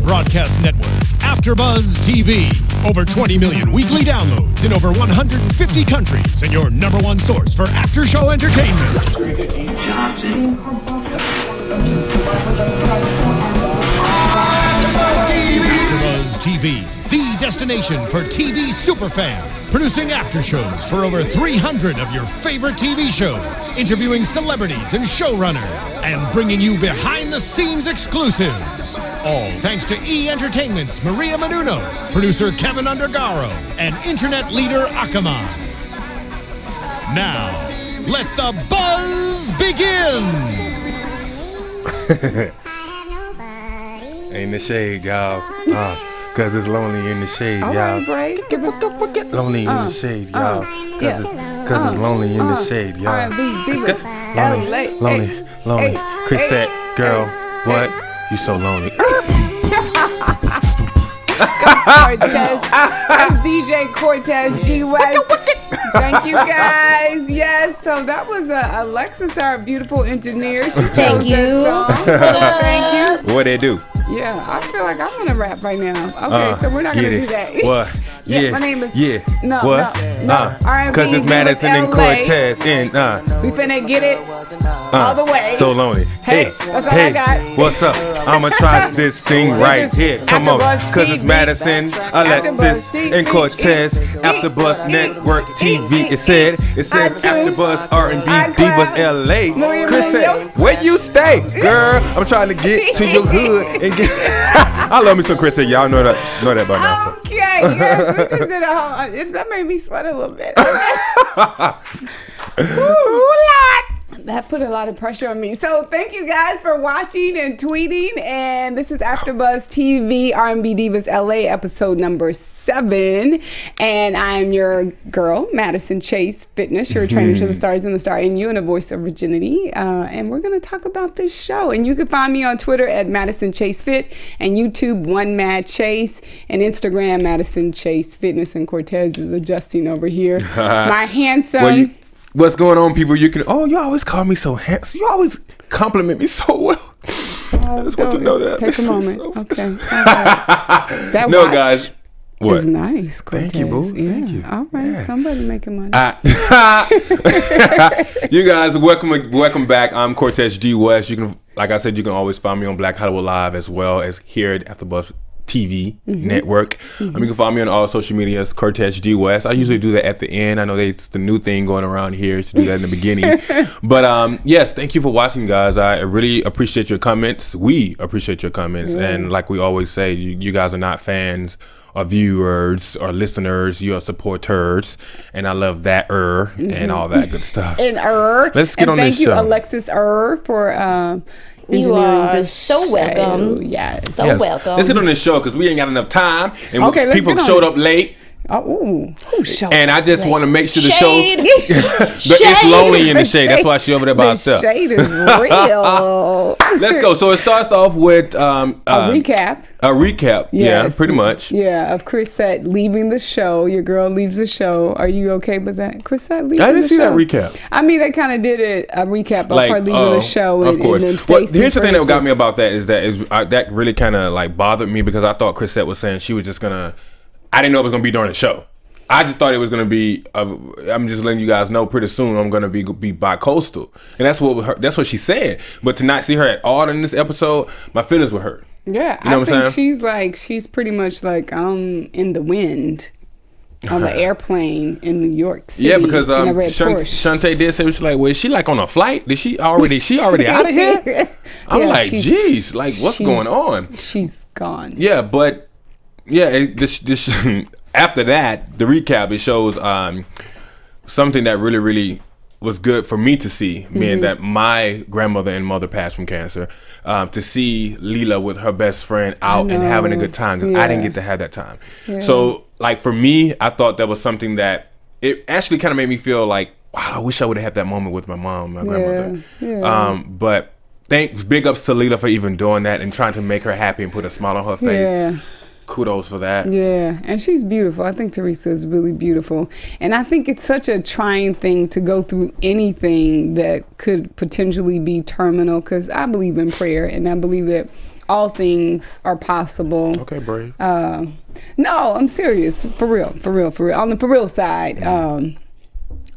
broadcast network, AFTERBUZZ TV. Over 20 million weekly downloads in over 150 countries, and your #1 source for after-show entertainment. AFTERBUZZ TV, the destination for TV superfans, producing after shows for over 300 of your favorite TV shows, interviewing celebrities and showrunners, and bringing you behind-the-scenes exclusives. All thanks to E! Entertainment's Maria Menounos, producer Kevin Undergaro, and internet leader Akamai. Now, let the buzz begin! In the shade, y'all. Cause it's lonely in the shade, y'all. Lonely in the shade, y'all. Cause it's lonely in the shade, y'all. R&B Divas. Lonely. Chrisette, girl, what? You so lonely. Cortez. That's DJ Cortez G West. Thank you guys. Yes, so that was Alexis, our beautiful engineer. She Thank you. Thank you. What they do? Yeah, I feel like I want to rap right now. Okay, so we're not gonna do that. What? Yeah, my name is no. Cause it's Madison and Cortez in we finna get it all the way. So lonely. Hey, that's all I got. What's up? I'ma try this thing right here. Come on, cause it's Madison, Alexis, and Cortez. AFTERBUZZ Network TV. It says AFTERBUZZ R&B Divas LA. Chris said, where you stay, girl? I'm trying to get to your hood and get. I love me some Chris. Y'all know that by now. So. Okay, yes, we just did a whole. That made me sweat a little bit. Ooh, that put a lot of pressure on me. So thank you guys for watching and tweeting. And this is AFTERBUZZ TV R&B Divas LA episode number 7. And I'm your girl, Madison Chase Fitness, your trainer to the stars and the star in you and a voice of virginity. And we're going to talk about this show. And you can find me on Twitter at Madison Chase Fit, and YouTube One Mad Chase, and Instagram Madison Chase Fitness. And Cortez is adjusting over here. My handsome. What's going on, people? You you always call me so handsome. You always compliment me so well. I just want to know that. Take a moment. Okay. That no, guys. What? It's nice, Cortez. Thank you, boo. Yeah. Thank you. All right. Yeah. Somebody making money. You guys, welcome back. I'm Cortez G West. You can, like I said, you can always find me on Black Hollywood Live as well as here at AFTERBUZZ TV network. You can follow me on all social medias, Cortez G West. I usually do that at the end. I know it's the new thing going around here to do that in the beginning. But yes, thank you for watching, guys. I really appreciate your comments. We appreciate your comments. And like we always say, you guys are not fans or viewers or listeners, you are supporters, and I love that and all that good stuff. And let's get on this show. Thank you, Alexis for you are so welcome. Yes. So welcome. Let's get on this show because we ain't got enough time, and people showed up late. Oh, who showed and I just want to make sure the shade. It's lonely in the shade. That's why she over there by herself. The shade is real. Let's go. So it starts off with a recap. A recap. Yes. Yeah, pretty much. Yeah, of Chrisette leaving the show. Your girl leaves the show. Are you okay with that? Chrisette leaving the show? I didn't see that recap. I mean, they kind of did a recap of her leaving the show. Of course. And then Here's the thing that got me about that is that really kind of like bothered me because I thought Chrisette was saying she was just gonna. I didn't know it was gonna be during the show. I just thought it was gonna be. I'm just letting you guys know. Pretty soon, I'm gonna be bi-coastal, and that's what she said. But to not see her at all in this episode, my feelings were hurt. Yeah, you know what I'm saying? She's pretty much like in the wind on the airplane in New York City. Yeah, because Shante did say she like, well, is she like on a flight? She already out of here? I'm like, geez, like what's going on? She's gone. Yeah, but yeah, this after that, the recap, it shows something that really was good for me to see, meaning that my grandmother and mother passed from cancer, to see Leela with her best friend out and having a good time, because I didn't get to have that time. So like for me, I thought that was something that it actually kind of made me feel like, wow, I wish I would have had that moment with my mom, my grandmother. But big ups to Leela for even doing that and trying to make her happy and put a smile on her face. Kudos for that. Yeah, and she's beautiful. I think Teresa is really beautiful. And I think it's such a trying thing to go through anything that could potentially be terminal, because I believe in prayer, and I believe that all things are possible. Okay, Brave. No, I'm serious. For real. On the for real side,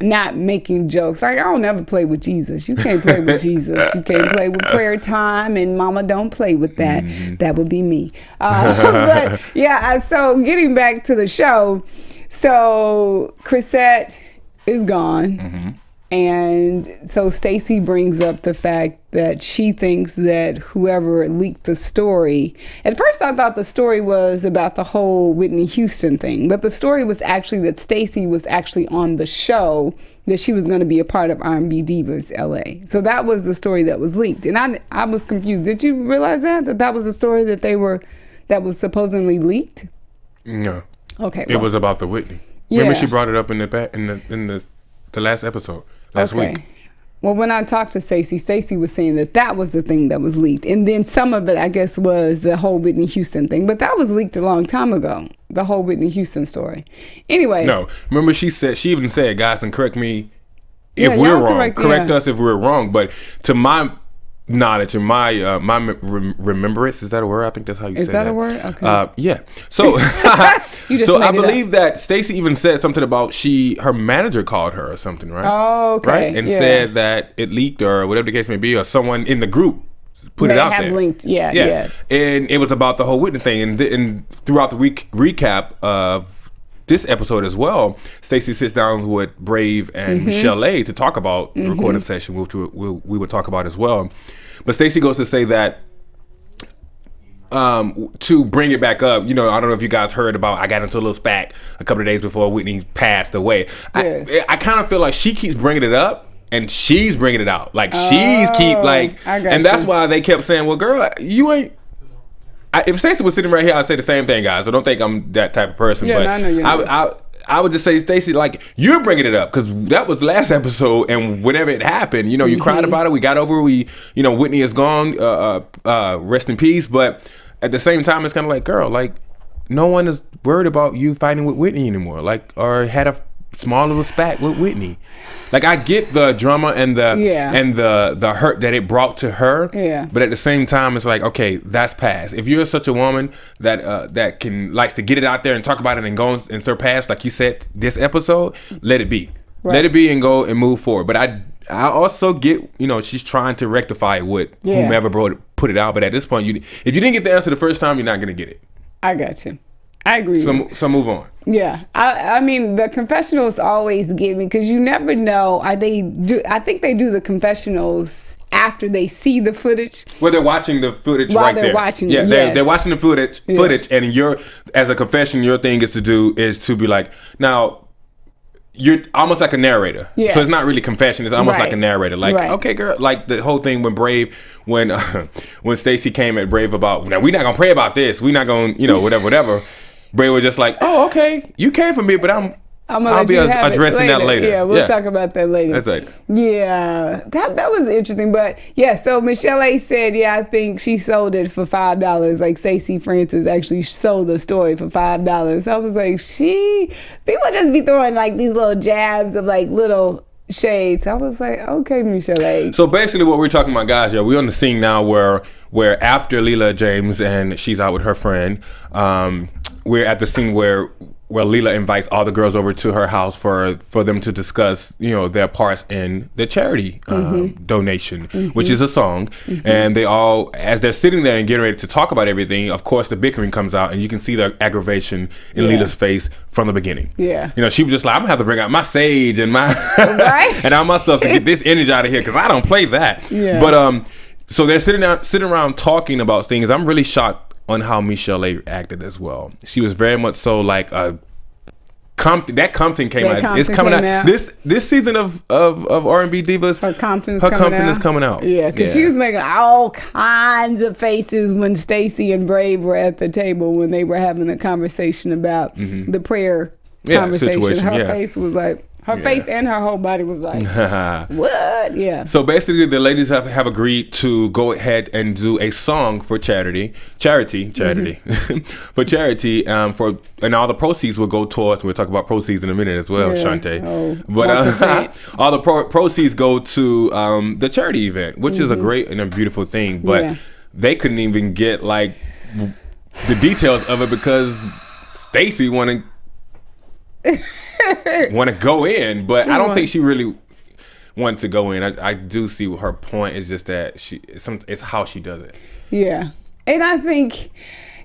not making jokes. Like, I don't ever play with Jesus. You can't play with Jesus. You can't play with prayer time, and mama don't play with that. That would be me. But yeah, so getting back to the show, so Chrisette is gone. And so Stacey brings up the fact that she thinks that whoever leaked the story, at first I thought the story was about the whole Whitney Houston thing, but the story was actually that Stacey was actually on the show, that she was going to be a part of R&B Divas LA. So that was the story that was leaked. And I was confused. Did you realize that was the story that was supposedly leaked? No. Okay. It was about the Whitney. Yeah. Remember she brought it up in the last episode. Last week. Well, when I talked to Stacey was saying that was the thing that was leaked. And then some of it, I guess, was the whole Whitney Houston thing. But that was leaked a long time ago, the whole Whitney Houston story. Anyway. No. Remember she even said, guys, and correct me if we're wrong. Correct us if we're wrong. But to my knowledge and my remembrance, is that a word? I think that's how you say that. Is that a word? Okay. Yeah. So so I believe that Stacey even said something about her manager called her or something, right? Oh, okay. Right? And said that it leaked or whatever the case may be, or someone in the group put it out there. Linked. Yeah. And it was about the whole Whitney thing. And throughout the recap of this episode as well, Stacey sits down with Brave and Michelle A to talk about the recording session, which we would talk about as well. But Stacey goes to say that to bring it back up, I don't know if you guys heard about, I got into a little spat a couple of days before Whitney passed away. Yes. I kind of feel like she keeps bringing it up and she's bringing it out. Like and that's why they kept saying, well, girl, you ain't. If Stacey was sitting right here, I'd say the same thing, guys. So don't think I'm that type of person. Yeah, but no, I know you're not. I would just say, Stacey, like, you're bringing it up because that was last episode, and whenever it happened, you cried about it. We got over it. Whitney is gone. Rest in peace. But at the same time, it's kind of like, girl, like, no one is worried about you fighting with Whitney anymore. Like, or had a small little spat with Whitney. Like, I get the drama and the hurt that it brought to her. Yeah. But at the same time, it's like, okay, that's past. If you're such a woman that likes to get it out there and talk about it and go and surpass, like you said, this episode, let it be. Right. Let it be and go and move forward. But I also get, she's trying to rectify it with whomever put it out. But at this point, if you didn't get the answer the first time, you're not gonna get it. I got you. I agree. So move on. Yeah, I mean, the confessionals always get me because you never know. I think they do the confessionals after they see the footage. Well, they're watching the footage while right they're there. Watching yeah, it. They're watching the footage, and as a confession, your thing is to be like, now, you're almost like a narrator. Yeah. So it's not really confession. It's almost like a narrator. Like, okay, girl, like the whole thing when Brave, when Stacey came at Brave about, now we're not going to pray about this. We're not going to, whatever. Brave was just like, oh, okay, you came for me, but I'll be addressing that later. Yeah, we'll talk about that later. That's right. Yeah, that was interesting. But yeah, so Michelle A said, I think she sold it for $5. Like Stacey Francis actually sold the story for $5. I was like, people just be throwing like these little jabs of like little shades. I was like, okay, Michelle A. So basically what we're talking about, guys, we're on the scene now where after Leela James and she's out with her friend, we're at the scene where Leela invites all the girls over to her house for them to discuss, their parts in the charity donation, which is a song. And they all, as they're sitting there and getting ready to talk about everything, of course the bickering comes out, and you can see the aggravation in Leela's face from the beginning. Yeah. She was just like, I'm gonna have to bring out my sage and my and all my stuff to get this energy out of here because I don't play that. Yeah. But so they're sitting around talking about things. I'm really shocked on how Michelle A acted as well. She was very much so like Compton. That Compton came out. It's coming out. This season of R&B Divas. Her Compton is coming out. Yeah, because she was making all kinds of faces when Stacey and Brave were at the table when they were having a conversation about the prayer conversation. Situation. Her face was like. Her face and her whole body was like, what? Yeah. So basically, the ladies have agreed to go ahead and do a song for charity, for charity, and all the proceeds will go towards. We'll talk about proceeds in a minute as well, Shante. But all the proceeds go to the charity event, which is a great and a beautiful thing. But they couldn't even get like the details of it because Stacey want to go in, but I don't think she really wanted to go in. I do see her point is just that it's how she does it. Yeah, and I think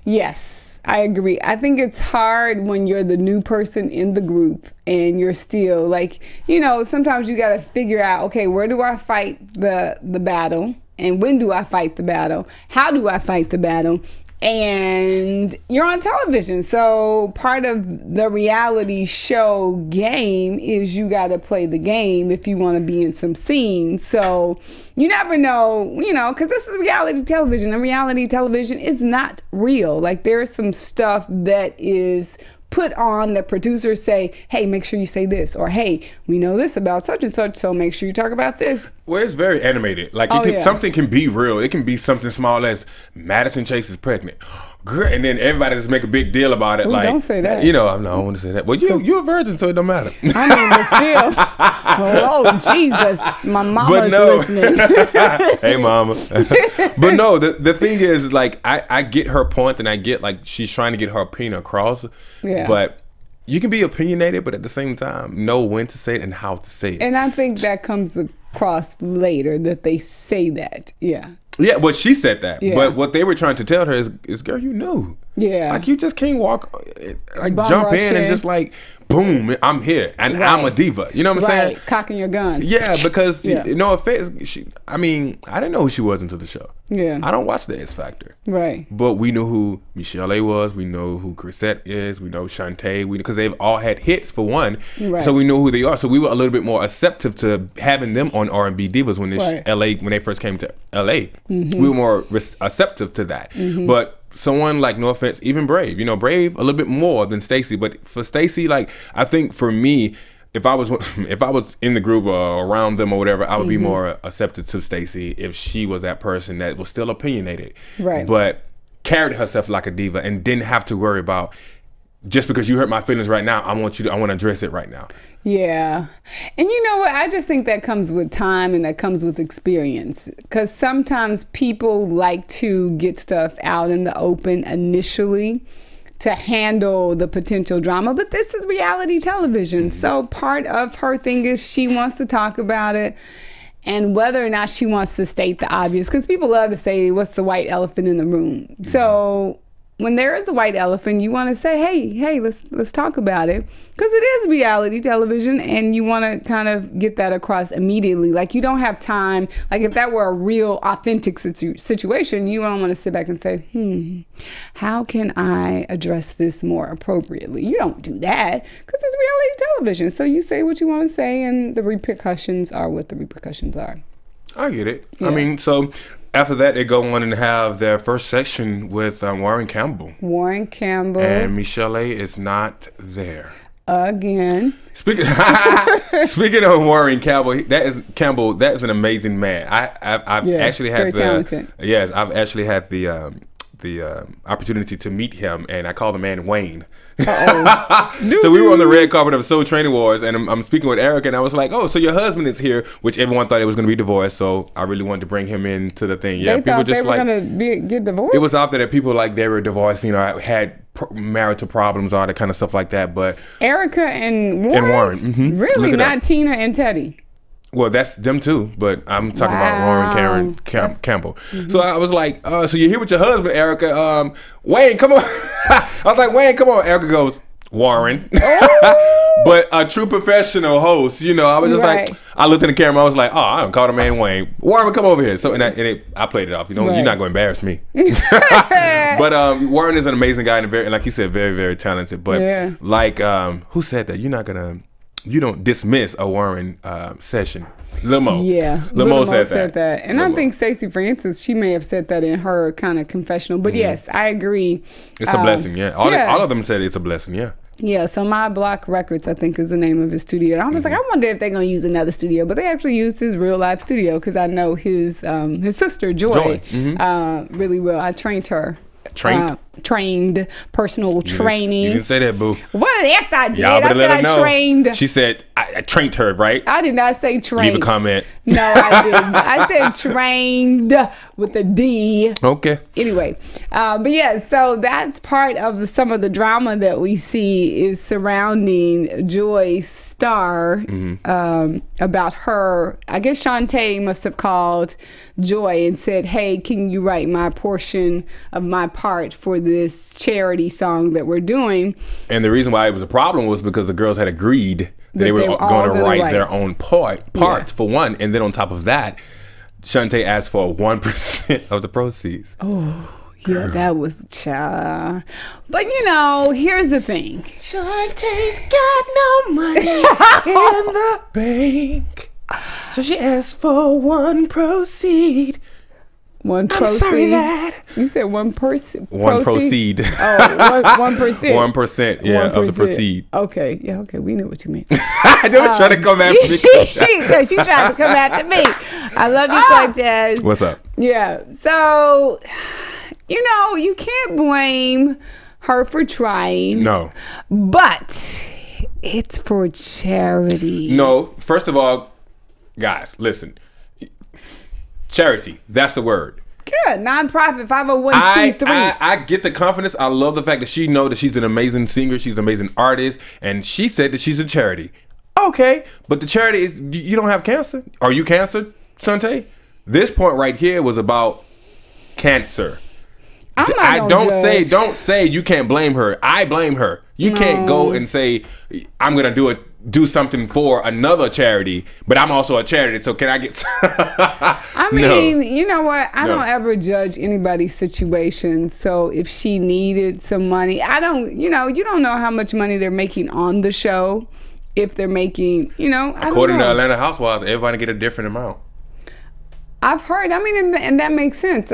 yes, I agree. I think it's hard when you're the new person in the group and you're still like, you know, sometimes you got to figure out, okay, where do I fight the battle? And when do I fight the battle? How do I fight the battle? And you're on television, so part of the reality show game is you got to play the game if you want to be in some scenes. So you never know, you know, because this is reality television, and reality television is not real. Like, there's some stuff that is put on that producers say, hey, make sure you say this, or hey, we know this about such and such, so make sure you talk about this. Well, it's very animated. Like, something can be real. It can be something small as Madison Chase is pregnant. And then everybody just make a big deal about it. Ooh, like, don't say that. You know, I don't want to say that. Well, you're a virgin, so it don't matter. I mean, but still. Oh, Jesus. My mama's listening. Hey, mama. But no, the thing is, like, I get her point, and I get, like, she's trying to get her opinion across. Yeah. But you can be opinionated, but at the same time, know when to say it and how to say it. And I think that comes across later, that they say that. Yeah. Yeah, well, she said that. Yeah. But what they were trying to tell her is, girl, you knew. Yeah. Like, you just can't walk, like, jump in and just, like, boom, I'm here. And I'm a diva. You know what I'm saying? Cocking your guns. Yeah, because, no offense, I mean, I didn't know who she was until the show. Yeah. I don't watch the X Factor. Right. But we knew who Michelle A was. We know who Cortez is. We know Shante. Because they've all had hits, for one. Right. So we know who they are. So we were a little bit more receptive to having them on R&B Divas when they first came to LA. Mm-hmm. We were more receptive to that. Mm-hmm. But someone like, no offense, even Brave, you know, Brave a little bit more than Stacey. But for Stacey, like, I think for me, if I was in the group or around them or whatever, I would be more receptive to Stacey if she was that person that was still opinionated, right? But carried herself like a diva and didn't have to worry about, just because you hurt my feelings right now, I want to address it right now. Yeah. And you know what? I just think that comes with time and that comes with experience. Because sometimes people like to get stuff out in the open initially to handle the potential drama. But this is reality television. So part of her thing is she wants to talk about it. And whether or not she wants to state the obvious, because people love to say, what's the white elephant in the room? So when there is a white elephant, you want to say, hey, let's talk about it, because it is reality television, and you want to kind of get that across immediately. Like, you don't have time. Like, if that were a real, authentic situation, you don't want to sit back and say, how can I address this more appropriately? You don't do that, because it's reality television. So you say what you want to say, and the repercussions are what the repercussions are. I get it. Yeah. I mean, so after that, they go on and have their first section with Warren Campbell. Warren Campbell. And Michelle A is not there. Again. Speaking of Warren Campbell, that is an amazing man. I've actually had I've actually had the opportunity to meet him, and I call the man Wayne. So we were on the red carpet of Soul Training Wars, and I'm speaking with Eric, and I was like, oh, so your husband is here, which everyone thought it was going to be divorced, so I really wanted to bring him into the thing. Yeah, people just like, going to get divorced? It was out there that people, like, they were divorced, you know, had marital problems, all that kind of stuff like that. But Erica and Warren? Really? Not Tina and Teddy? Well, that's them too, but I'm talking about Warren Campbell. So I was like, so you're here with your husband, Erica. Wayne, come on. I was like, Wayne, come on. Erica goes, Warren. But a true professional host, you know, I was just like, I looked in the camera, I was like, oh, I don't call the man Wayne. Warren, come over here. So, I played it off, you know, you're not going to embarrass me. But Warren is an amazing guy, and like you said, very, very talented. But like, who said that? You don't dismiss a Warren session. Lil Mo. Yeah. Lil Mo said that. And I think Stacey Francis, she may have said that in her kind of confessional. But yes, I agree. It's a blessing, yeah. All of them said it's a blessing, yeah. Yeah, so My Block Records, I think, is the name of his studio. And I was like, I wonder if they're going to use another studio. But they actually used his real life studio, because I know his sister, Joy. Really well. I trained her. trained personal training. You didn't say that, boo. Well, yes, I did. Y'all I better let her said know. I trained. She said, I trained her, right? I did not say trained. Leave a comment. No, I didn't. I said trained with a D. Okay. Anyway, but yeah, so that's part of some of the drama that we see is surrounding Joy's star, about her. I guess Shante must have called Joy and said, hey, can you write my portion of my part for this charity song that we're doing? And the reason why it was a problem was because the girls had agreed they were going to write their own part for one. And then on top of that, Shante asked for 1% of the proceeds. Oh, yeah, that was But you know, here's the thing. Shantae's got no money in the bank. So she asked for one proceed. One proceed. I'm sorry, Dad. You said one person. One proceed. Oh, 1%. 1%, yeah, 1% of the proceed. Okay, yeah, okay, we knew what you meant. I don't try to come after me. So she tried to come after me. I love you, Cortez. What's up? Yeah, so, you know, you can't blame her for trying. No. But it's for charity. No, first of all, guys, listen. Charity, that's the word. Yeah, nonprofit, 501c3. I get the confidence. I love the fact that she knows that she's an amazing singer. She's an amazing artist. And she said that she's a charity. Okay, but the charity is, you don't have cancer. Are you cancer, Shante? This point right here was about cancer. Don't say you can't blame her. I blame her. You can't go and say I'm gonna do something for another charity, but I'm also a charity, so can I get I mean, you know what? I don't ever judge anybody's situation. So if she needed some money, you don't know how much money they're making on the show. If they're making, according to Atlanta Housewives, everybody get a different amount. I've heard, and that makes sense.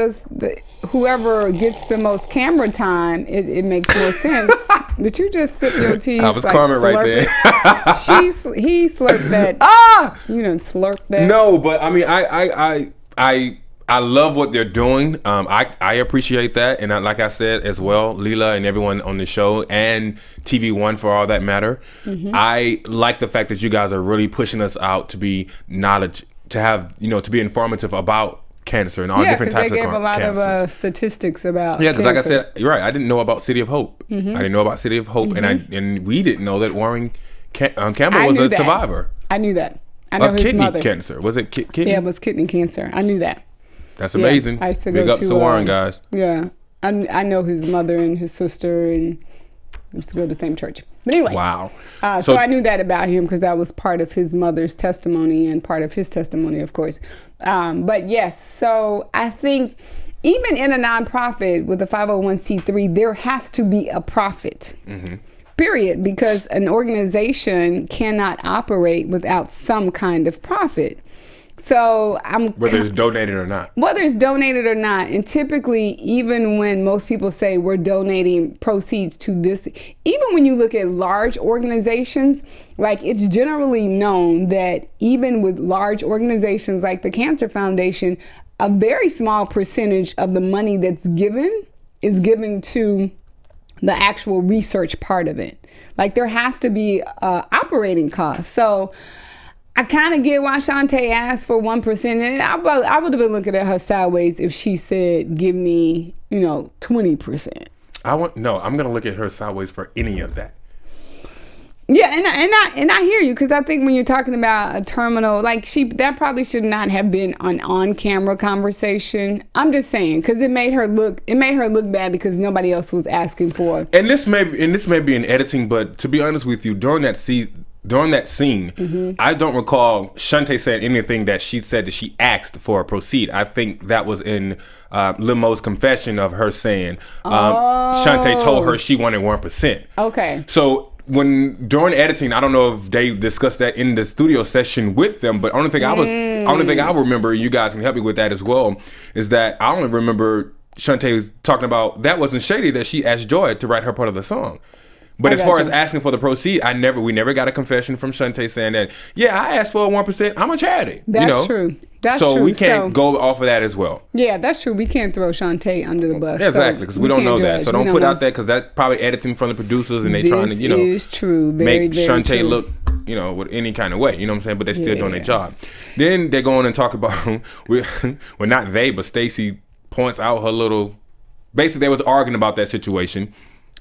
Whoever gets the most camera time, it makes more sense. Did you just sip your tea? I was Carmen right there. He slurped that. You done slurped that. No, but I mean, I love what they're doing. I appreciate that, and like I said as well, Leela and everyone on the show and TVOne for all that matter. I like the fact that you guys are really pushing us out to be to be informative about cancer and all different types of cancer. Yeah, because they gave a lot of statistics about because like I said, you're right, I didn't know about City of Hope. I didn't know about City of Hope, and we didn't know that Warren Campbell was a survivor. I knew that. I know his kidney mother. cancer. Was it kidney? Yeah, it was kidney cancer. I knew that. That's amazing. Yeah, I used to Big go ups to Warren, guys. Yeah, I know his mother and his sister, and I used to go to the same church. But anyway, wow. So I knew that about him because that was part of his mother's testimony and part of his testimony, of course. But yes, so I think even in a nonprofit with a 501c3, there has to be a profit. Period, because an organization cannot operate without some kind of profit. So whether it's donated or not. Whether it's donated or not. And typically, even when most people say we're donating proceeds to this, even when you look at large organizations, like it's generally known that even with large organizations like the Cancer Foundation, a very small percentage of the money that's given is given to the actual research part of it. Like there has to be operating costs. So I kind of get why Shante asked for 1%, and I would have been looking at her sideways if she said, "Give me, 20%." I'm gonna look at her sideways for any of that. Yeah, and I hear you, because I think when you're talking about a terminal, like that probably should not have been an on-camera conversation. I'm just saying, because it made her look bad because nobody else was asking for it. And this may be in editing, but to be honest with you, during that scene, I don't recall Shante saying anything that she said that she asked for a proceed. I think that was in Limo's confession of her saying Shante told her she wanted 1%. Okay. So during editing, I don't know if they discussed that in the studio session with them, but only thing I remember, you guys can help me with that as well, is that I only remember Shante was talking about that wasn't shady that she asked Joy to write her part of the song. But as far as asking for the proceed, we never got a confession from Shante saying that, yeah, I asked for a 1%. I'm a charity. That's true. That's true. So we can't go off of that as well. Yeah, that's true. We can't throw Shante under the bus. Exactly, because we don't know that. So don't put out that, because that's probably editing from the producers and they trying to, This is true. Make Shante look, with any kind of way. You know what I'm saying? But they're still doing their job. Then they're going and talk about, well, not they, but Stacey points out her little, basically they was arguing about that situation.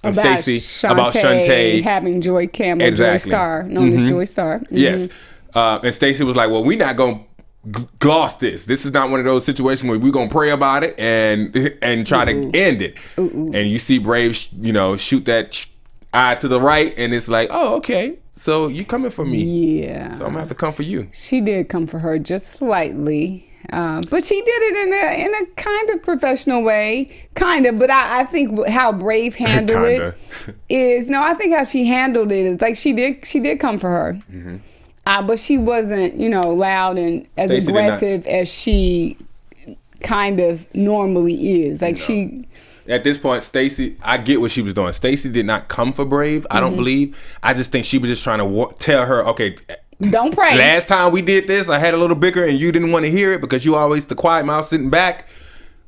And about Stacey, about Shante having Joy Campbell, Joy Star, known as Joy Star. Yes. And Stacey was like, well, we're not going to gloss this. This is not one of those situations where we're going to pray about it and try to end it. And you see Brave, shoot that eye to the right, and it's like, oh, okay. So you coming for me. Yeah. So I'm going to have to come for you. She did come for her just slightly. But she did it in a kind of professional way, but I think how Brave handled it is I think how she handled it is like she did come for her, but she wasn't loud and as Stacey aggressive as she kind of normally is. Like she. At this point, Stacey, I get what she was doing. Stacey did not come for Brave. I don't believe. I just think she was just trying to tell her, okay. Don't pray. Last time we did this, I had a little bicker and you didn't want to hear it because you always the quiet mouth sitting back.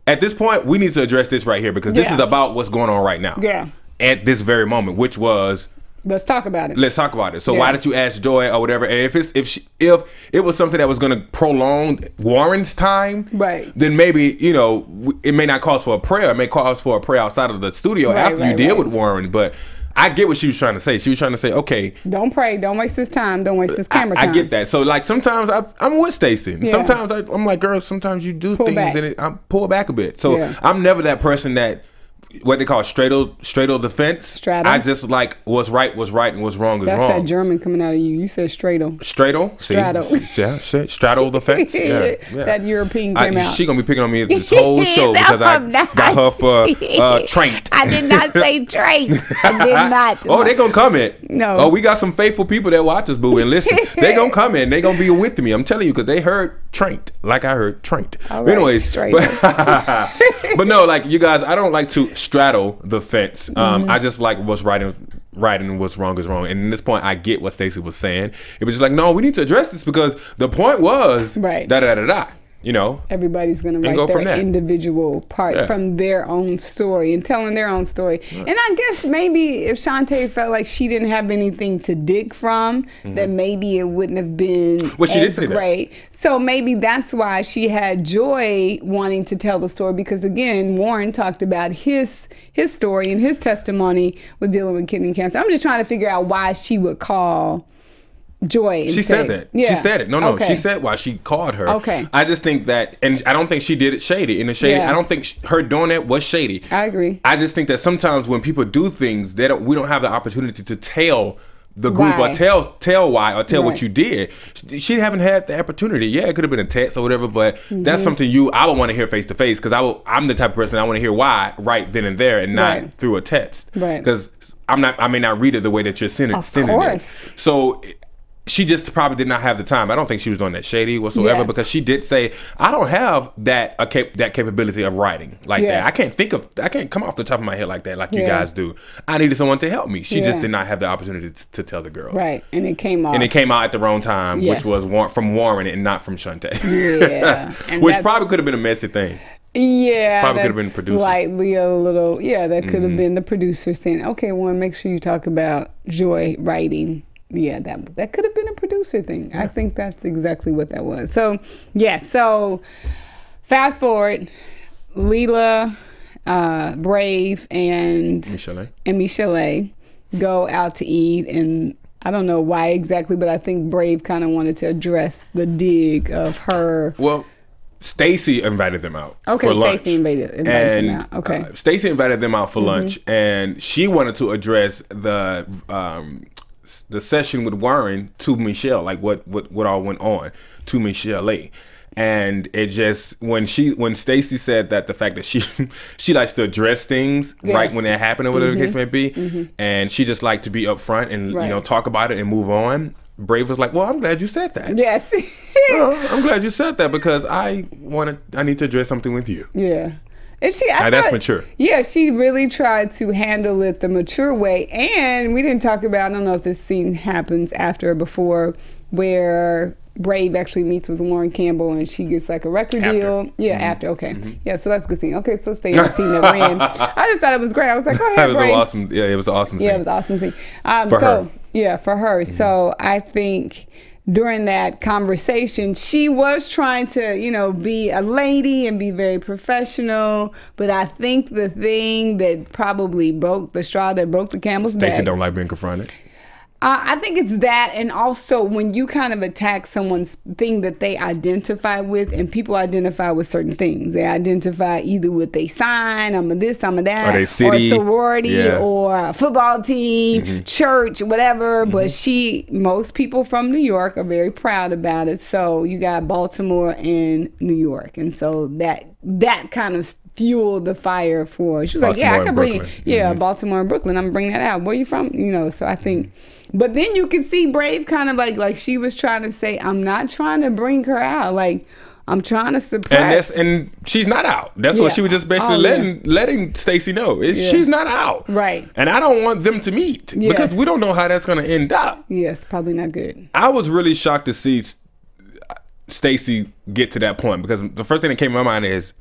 At this point, we need to address this right here because this is about what's going on right now. Yeah. At this very moment, which was let's talk about it. Let's talk about it. So why did you ask Joy or whatever? And if it was something that was going to prolong Warren's time, right? Then maybe it may not cause for a prayer. It may cause for a prayer outside of the studio after you deal with Warren, but. I get what she was trying to say. She was trying to say, okay. Don't pray. Don't waste this time. Don't waste this camera time. I get that. So, like, sometimes I'm with Stacey. Yeah. Sometimes I'm like, girl, sometimes you do things and I pull back a bit. So, I'm never that person that, what they call straddle defense. Straddle. I just like what's right and what's wrong is wrong. That's that German coming out of you. You said straddle. Straddle? Straddle. Yeah, straddle the fence. Yeah. That European came out. She gonna be picking on me this whole show because I got her for traint. I did not say traint. I did not. Oh, they gonna comment. No. Oh, we got some faithful people that watch us, boo, and listen. They gonna come in. They gonna be with me. I'm telling you, because they heard traint like I heard traint. All right, anyways, but no, like you guys, I don't like to straddle the fence. I just like what's right and what's wrong is wrong. And at this point, I get what Stacey was saying. It was just like, no, we need to address this because the point was da-da-da-da-da. Everybody's going to write their individual part from their own story and telling their own story. And I guess maybe if Shante felt like she didn't have anything to dig from, then maybe it wouldn't have been as great. So maybe that's why she had Joy wanting to tell the story because, again, Warren talked about his story and his testimony with dealing with kidney cancer. I'm just trying to figure out why she would call Joy. She said that. Yeah. She said it. No. She said why she called her. Okay. I just think that, and I don't think she did it shady. I don't think her doing that was shady. I agree. I just think that sometimes when people do things, we don't have the opportunity to tell the group or tell why or tell what you did. She haven't had the opportunity. Yeah, it could have been a text or whatever, but that's something I would want to hear face to face because I'm the type of person I want to hear why right then and there and not through a text. Right. Because I may not read it the way that you're sending it. Of course. So she just probably did not have the time. I don't think she was doing that shady whatsoever because she did say, I don't have that capability of writing like that. I can't come off the top of my head like that, like you guys do. I needed someone to help me. She just did not have the opportunity to tell the girls. Right, and it came out. And it came out at the wrong time, which was from Warren and not from Shante. Yeah. Which probably could have been a messy thing. Yeah, probably could have been producers. Slightly a little, that could have been the producer saying, okay, Warren, make sure you talk about Joy writing. Yeah, that could have been a producer thing. Yeah. I think that's exactly what that was. So, so fast forward, Leela, Brave, and Michelle go out to eat. And I don't know why exactly, but I think Brave kind of wanted to address the dig of her. Well, Stacey invited them out for lunch. Stacey invited them out. Okay. Stacey invited them out for lunch, and she wanted to address the session with Warren to Michelle, like what all went on to Michelle. And it just when Stacey said that the fact that she likes to address things right when they happen or whatever the case may be, and she just liked to be upfront and talk about it and move on. Brave was like, well, I'm glad you said that. Yes. I'm glad you said that because I need to address something with you. Yeah. And that's mature. Yeah, she really tried to handle it the mature way. And we didn't talk about, I don't know if this scene happens after or before, where Brave actually meets with Lauren Campbell and she gets like a record deal. Yeah, after. Okay. Yeah, so that's a good scene. Okay, so let's stay in the scene that we're in. I just thought it was great. I was like, go ahead, Brave. It was an awesome scene. Yeah, it was an awesome scene. For her. Yeah, for her. So I think during that conversation, she was trying to, you know, be a lady and be very professional. But I think the thing that probably broke the straw that broke the camel's back. Stacey don't like being confronted. I think it's that, and also when you kind of attack someone's thing that they identify with, and people identify with certain things. They identify either with a sign, I'm a this, I'm a that, or city, or sorority, or a football team, church, whatever. But most people from New York are very proud about it. So you got Baltimore and New York, and so that kind of fueled the fire for. She was like, yeah, I can bring, Baltimore and Brooklyn. I'm gonna bring that out. Where you from? You know, so I think. But then you can see Brave kind of like she was trying to say, I'm not trying to bring her out. Like, I'm trying to suppress. And she's not out. That's what she was just basically letting Stacey know. She's not out. Right. And I don't want them to meet because we don't know how that's going to end up. Yes, probably not good. I was really shocked to see Stacey get to that point because the first thing that came to my mind is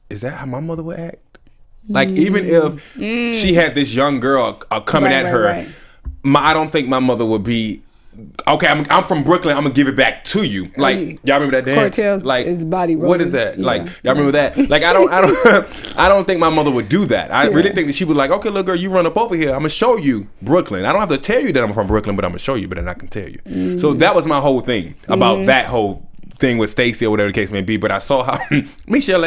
that how my mother would act? Like, even if she had this young girl coming at her, I don't think my mother would be, okay, I'm from Brooklyn, I'm gonna give it back to you. Like, y'all remember that dance? Cortez, like, his body rolling. What is that? Like, y'all remember that? Like, I don't think my mother would do that. I really think that she was like, okay, little girl, you run up over here, I'm gonna show you Brooklyn. I don't have to tell you that I'm from Brooklyn, but I'm gonna show you, but then I can tell you. So that was my whole thing about that whole thing with Stacey or whatever the case may be. But I saw how Michelle,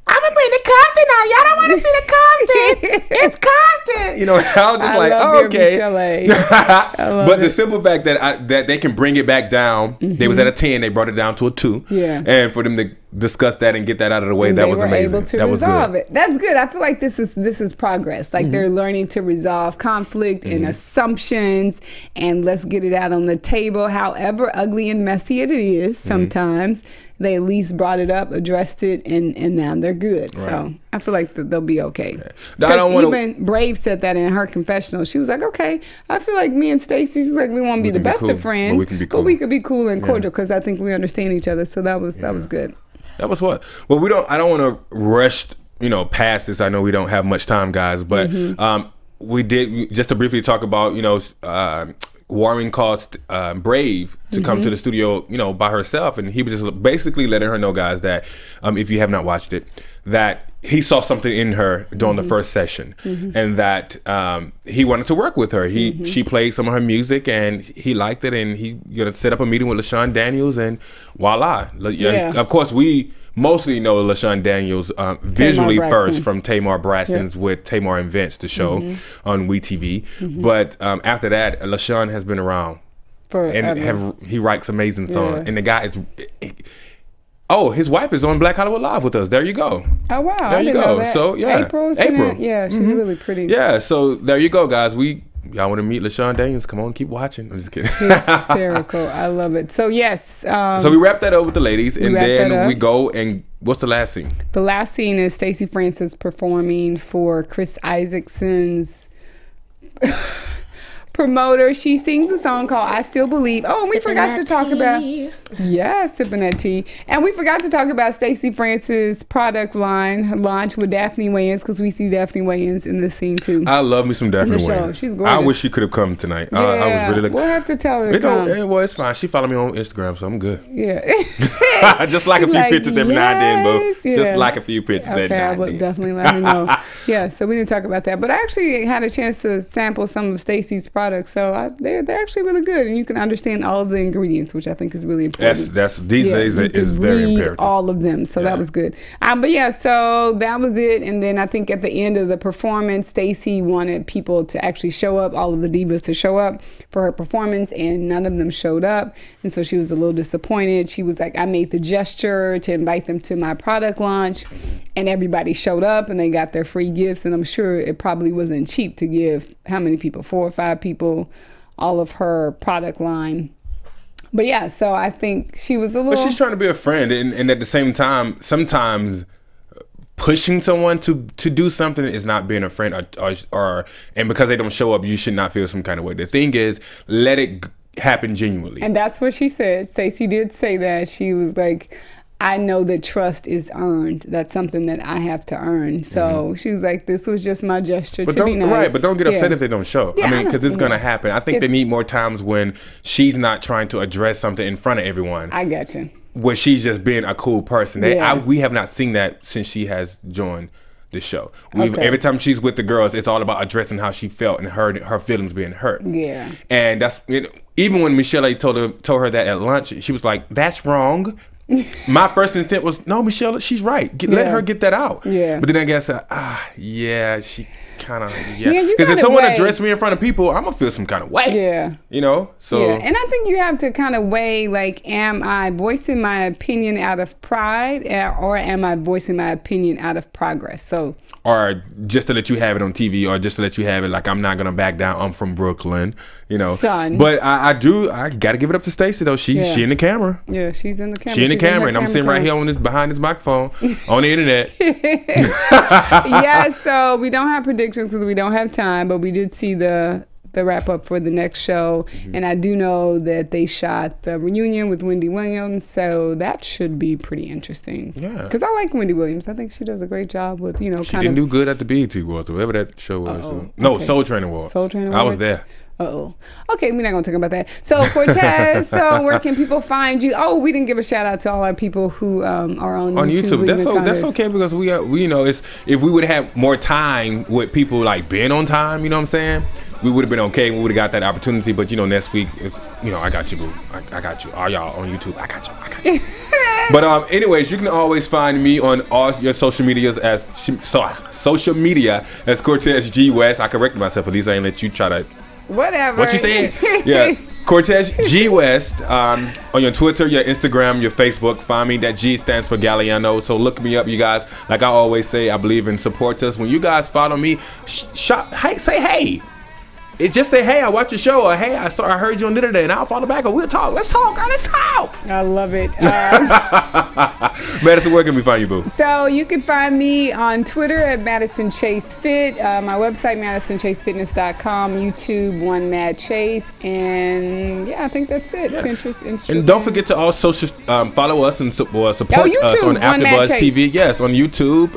I'm gonna bring the Compton out. Y'all don't want to see the Compton. It's Compton. You know, I was just okay. But the simple fact that they can bring it back down. They was at a 10. They brought it down to a 2. Yeah. And for them to discuss that and get that out of the way, that was amazing. Able to resolve it. That's good. I feel like this is progress. Like they're learning to resolve conflict and assumptions, and let's get it out on the table. However ugly and messy it is, sometimes they at least brought it up, addressed it, and now they're good. Right. So I feel like they'll be okay. Because even Brave said that in her confessional. She was like, okay, I feel like me and Stacey, she's like, we won't be the best of friends, but we could be cool and cordial because I think we understand each other. So that was good. That was what? Well, I don't want to rush, past this. I know we don't have much time, guys, but we did, just to briefly talk about, Warren caused Brave to come to the studio, by herself, and he was just basically letting her know, guys, that if you have not watched it, that he saw something in her during the first session, and that he wanted to work with her. She played some of her music, and he liked it, and he gonna set up a meeting with LaShawn Daniels, and voila! Of course, we mostly know LaShawn Daniels visually first from Tamar Braxton's with Tamar Invents, the show on WeTV. But after that, LaShawn has been around and he writes amazing songs. And the guy is, his wife is on Black Hollywood Live with us. There you go. Oh wow! There you go. So April. Yeah, she's really pretty. Yeah. So there you go, guys. Y'all want to meet LaShawn Daniels? Come on, keep watching. I'm just kidding. Hysterical. I love it. So yes. So we wrap that up with the ladies, and then we go and what's the last scene? The last scene is Stacey Francis performing for Chris Isaacson's promoter. She sings a song called "I Still Believe." Oh, and we forgot to talk about sipping that tea. And we forgot to talk about Stacey Francis' product line launch with Daphne Wayans, because we see Daphne Wayans in this scene too. I love me some Daphne Wayans. She's gorgeous. I wish she could have come tonight. I was really looking. We'll have to tell her to come. Well, it's fine. She followed me on Instagram, so I'm good. Yeah. Just like a few pictures every now and then, bro. Yeah. Just like a few pictures every now and then. I will definitely let her know. Yeah, so we didn't talk about that. But I actually had a chance to sample some of Stacey's products, so they're actually really good, and you can understand all of the ingredients, which I think is really important. These days is very imperative. All of them, so that was good. But yeah, so that was it. And then I think at the end of the performance, Stacey wanted people to actually show up, all of the divas to show up for her performance, and none of them showed up. And so she was a little disappointed. She was like, I made the gesture to invite them to my product launch, and everybody showed up and they got their free gifts. And I'm sure it probably wasn't cheap to give how many people, 4 or 5 people, all of her product line. But yeah, so I think she was a little... But she's trying to be a friend, and at the same time, sometimes pushing someone to do something is not being a friend, or and because they don't show up, you should not feel some kind of way. The thing is, let it happen genuinely. And that's what she said. Stacey did say that. She was like, I know that trust is earned. That's something that I have to earn. So she was like, this was just my gesture to be nice. Right, but don't get upset if they don't show. Yeah, I mean, because it's going to happen. I think they need more times when she's not trying to address something in front of everyone. I got you. Where she's just being a cool person. We have not seen that since she has joined the show. Every time she's with the girls, it's all about addressing how she felt and her feelings being hurt. Yeah. And that's, even when Michelle told her that at lunch, she was like, that's wrong. My first instinct was, no, Michelle, she's right. Let her get that out. Yeah. But then I guess, she kind of, because if someone addressed me in front of people, I'm gonna feel some kind of way. Yeah. You know. So. Yeah. And I think you have to kind of weigh, like, am I voicing my opinion out of pride, or am I voicing my opinion out of progress? So. Or just to let you have it on TV, or just to let you have it, like, I'm not gonna back down. I'm from Brooklyn, you know. Son. But I gotta give it up to Stacey though. She in the camera. Yeah, she's in the camera. She in the camera, and I'm sitting right here behind this microphone on the internet. Yeah. So we don't have predictions because we don't have time, but we did see the wrap up for the next show, and I do know that they shot the reunion with Wendy Williams, so that should be pretty interesting. Yeah, because I like Wendy Williams. I think she does a great job with she didn't do good at the BET Awards, whatever that show was. No, Soul Train Awards. Soul Train Awards. I was there. Okay, we're not gonna talk about that. So Cortez, where can people find you? Oh, we didn't give a shout out to all our people who are on YouTube. That's okay, because we it's, if we would have more time with people like being on time, you know what I'm saying, we would have been okay. We would have got that opportunity. But next week it's I got you, boo. I got you. All y'all on YouTube, I got you. But anyways, you can always find me on all your social medias as social media as Cortez G West. I corrected myself, at least I ain't let you try to. Whatever. What you saying? Yeah. Cortez G West on your Twitter, your Instagram, your Facebook. Find me. That G stands for Galliano. So look me up, you guys. Like I always say, I believe in support us. When you guys follow me, say hey. Just say, hey, I watched your show, or hey, I heard you on today, and I'll follow back, or we'll talk. Let's talk, girl, let's talk. I love it. Madison, where can we find you, boo? So you can find me on Twitter at Madison Chase Fit, my website, MadisonChaseFitness.com, YouTube, One Mad Chase, and I think that's it. Yeah. Pinterest, Instagram. And don't forget to also follow us and support us on AfterBuzz TV. Yes, on YouTube.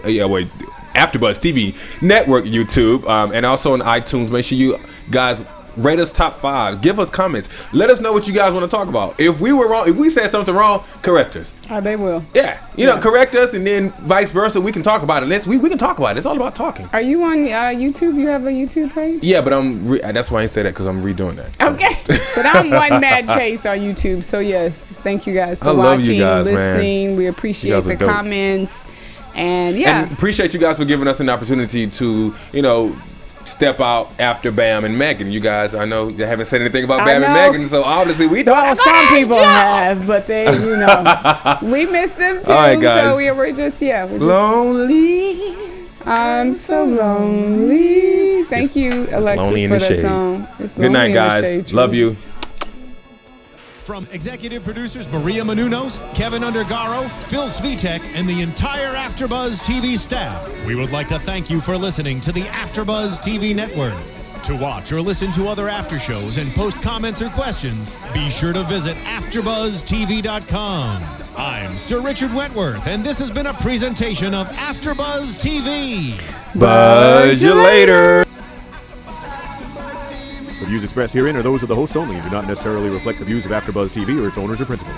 AfterBuzz TV Network YouTube, and also on iTunes. Make sure you guys rate us top 5. Give us comments. Let us know what you guys want to talk about. If we were wrong, if we said something wrong, correct us. They will. Yeah, you know, correct us, and then vice versa. We can talk about it. We can talk about it. It's all about talking. Are you on YouTube? You have a YouTube page? Yeah, but that's why I say that, because I'm redoing that. Okay, but I'm One Mad Chase on YouTube. So yes, thank you guys for watching, listening. Man. We appreciate the comments. And appreciate you guys for giving us an opportunity to, step out after Bam and Megan. You guys, I know you haven't said anything about Bam and Megan, so obviously we don't. Well, some people have, but they, we miss them too. All right, guys. So we're just lonely. I'm so lonely. Thank you, Alexis, for that song. Good night, guys. Love you. From executive producers Maria Menounos, Kevin Undergaro, Phil Svitek, and the entire AfterBuzz TV staff, we would like to thank you for listening to the AfterBuzz TV network. To watch or listen to other after shows and post comments or questions, be sure to visit AfterBuzzTV.com. I'm Sir Richard Wentworth, and this has been a presentation of AfterBuzz TV. Buzz you later. The views expressed herein are those of the hosts only and do not necessarily reflect the views of AfterBuzz TV or its owners or principals.